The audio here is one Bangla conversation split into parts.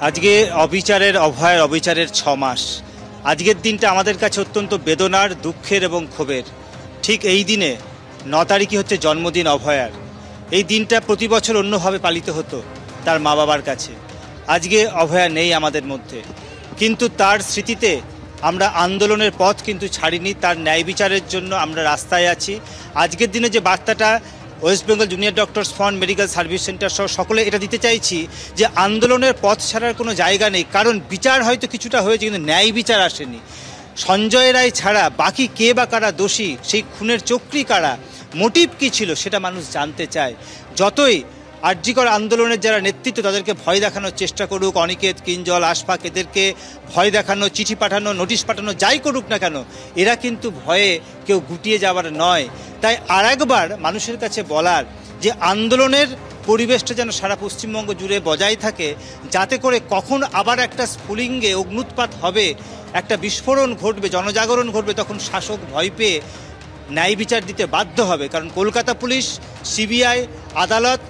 আজকে অবিচারের অভয়ের অবিচারের 6 মাস। আজকের দিনটা আমাদের কাছে অত্যন্ত বেদনার, দুঃখের এবং ক্ষোভের। ঠিক এই দিনে 9 তারিখই হচ্ছে জন্মদিন অভয়ার। এই দিনটা প্রতি বছর অন্যভাবে পালিত হতো তার মা বাবার কাছে। আজকে অভয়া নেই আমাদের মধ্যে, কিন্তু তার স্মৃতিতে আমরা আন্দোলনের পথ কিন্তু ছাড়িনি। তার ন্যায় বিচারের জন্য আমরা রাস্তায় আছি। আজকের দিনে যে বার্তাটা West Bengal junior doctors fund medical service centre সহ সকলে এটা দিতে চাইছি যে আন্দোলনের পথ ছাড়ার কোনো জায়গা নেই। কারণ বিচার হয়তো কিছুটা হয়েছে, কিন্তু ন্যায় বিচার আসেনি। সঞ্জয় রায় ছাড়া বাকি কে বা কারা দোষী, সেই খুনের চক্রী কারা, মোটিভ কী ছিল, সেটা মানুষ জানতে চায়। যতই আরজিকর আন্দোলনের যারা নেতৃত্ব তাদেরকে ভয় দেখানোর চেষ্টা করুক, অনিকেত, কিঞ্জল, আশফাক, এদেরকে ভয় দেখানো, চিঠি পাঠানো, নোটিশ পাঠানো, যাই করুক না কেন, এরা কিন্তু ভয়ে কেউ গুটিয়ে যাওয়ার নয়। তাই আরেকবার মানুষের কাছে বলার যে আন্দোলনের পরিবেশটা যেন সারা পশ্চিমবঙ্গ জুড়ে বজায় থাকে, যাতে করে কখন আবার একটা স্ফুলিঙ্গে অগ্নুৎপাত হবে, একটা বিস্ফোরণ ঘটবে, জনজাগরণ ঘটবে, তখন শাসক ভয় পেয়ে ন্যায় বিচার দিতে বাধ্য হবে। কারণ কলকাতা পুলিশ, সিবিআই, আদালত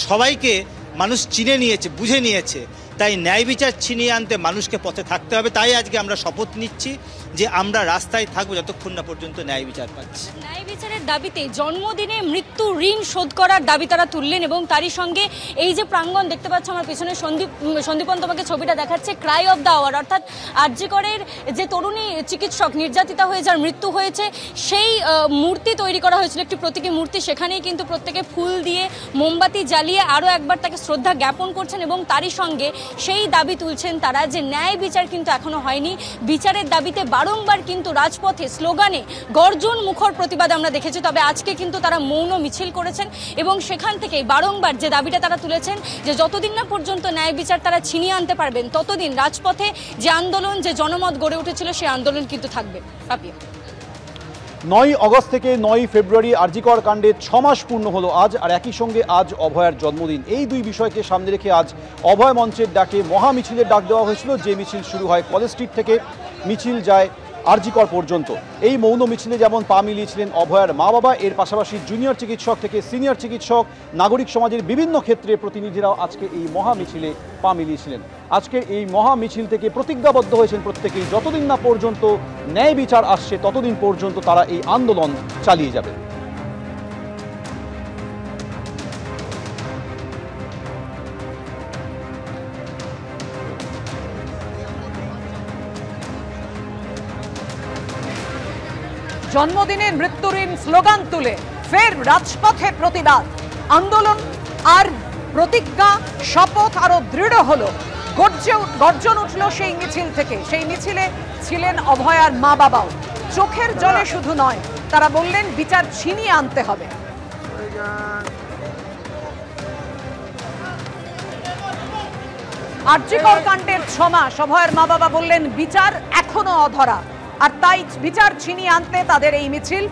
সবাইকে মানুষ চিনে নিয়েছে, বুঝে নিয়েছে। তাই ন্যায় বিচার ছিনিয়ে আনতে মানুষকে পথে থাকতে হবে। তাই আজকে আমরা শপথ নিচ্ছি যে আমরা রাস্তায় থাকবো যতক্ষণ না পর্যন্ত ন্যায় বিচার পাচ্ছি। ন্যায় বিচারের দাবিতে জন্মদিনে মৃত্যু ঋণ শোধ করার দাবি তারা তুললেন, এবং তারই সঙ্গে এই যে প্রাঙ্গণ দেখতে পাচ্ছ আমার পেছনে, সন্দীপন তোমাকে ছবিটা দেখাচ্ছে, ক্রাই অফ দ্য আওয়ার, অর্থাৎ আরজিকরের যে তরুণী চিকিৎসক নির্যাতিতা হয়ে যার মৃত্যু হয়েছে, সেই মূর্তি তৈরি করা হয়েছিল, একটি প্রতীকী মূর্তি। সেখানেই কিন্তু প্রত্যেকে ফুল দিয়ে, মোমবাতি জ্বালিয়ে আরও একবার তাকে শ্রদ্ধা জ্ঞাপন করছেন, এবং তারই সঙ্গে সেই দাবি তুলছেন তারা যে ন্যায় বিচার কিন্তু এখনো হয়নি। বিচারের দাবিতে বারংবার কিন্তু রাজপথে স্লোগানে গর্জন মুখর প্রতিবাদ আমরা দেখেছি। তবে আজকে কিন্তু তারা মৌন মিছিল করেছেন, এবং সেখান থেকে বারংবার যে দাবিটা তারা তুলেছেন যে যতদিন না পর্যন্ত ন্যায় বিচার তারা ছিনিয়ে আনতে পারবেন, ততদিন রাজপথে যে আন্দোলন, যে জনমত গড়ে উঠেছিল, সেই আন্দোলন কিন্তু থাকবে। পাপিয়া, 9 আগস্ট থেকে 9 ফেব্রুয়ারি আরজিকর কাণ্ডে 6 মাস পূর্ণ হলো আজ, আর একই সঙ্গে আজ অভয়ার জন্মদিন। এই দুই বিষয়কে সামনে রেখে আজ অভয় মঞ্চের ডাকে মহা মিছিলের ডাক দেওয়া হয়েছিল, যে মিছিল শুরু হয় কলেজ স্ট্রিট থেকে, মিছিল যায় আরজিকর পর্যন্ত। এই মৌন মিছিলে যেমন পা মিলিয়েছিলেন অভয়ার মা বাবা, এর পাশাপাশি জুনিয়র চিকিৎসক থেকে সিনিয়র চিকিৎসক, নাগরিক সমাজের বিভিন্ন ক্ষেত্রে প্রতিনিধিরাও আজকে এই মহা মিছিলে পা মিলিয়েছিলেন। আজকে এই মহা মিছিল থেকে প্রতিজ্ঞাবদ্ধ হয়েছেন প্রত্যেকেই, যতদিন না পর্যন্ত ন্যায় বিচার আসছে ততদিন পর্যন্ত তারা এই আন্দোলন চালিয়ে যাবে। জন্মদিনের মৃত্যুঋণ স্লোগান তুলে ফের রাজপথে প্রতিবাদ, আন্দোলন আর প্রতিজ্ঞা, শপথ আরো দৃঢ় হলো। গর্জন উঠল সেই মিছিল থেকে। সেই মিছিলে ছিলেন অভয়ার মা বাবাও। চোখের জলে শুধু নয়, তারা বললেন বিচার ছিনিয়ে আনতে হবে। আরজিকর কাণ্ডের 6 মাস, অভয়ার মা বাবা বললেন বিচার এখনো অধরা, আর তাই বিচার ছিনিয়ে আনতে তাদের এই মিছিল।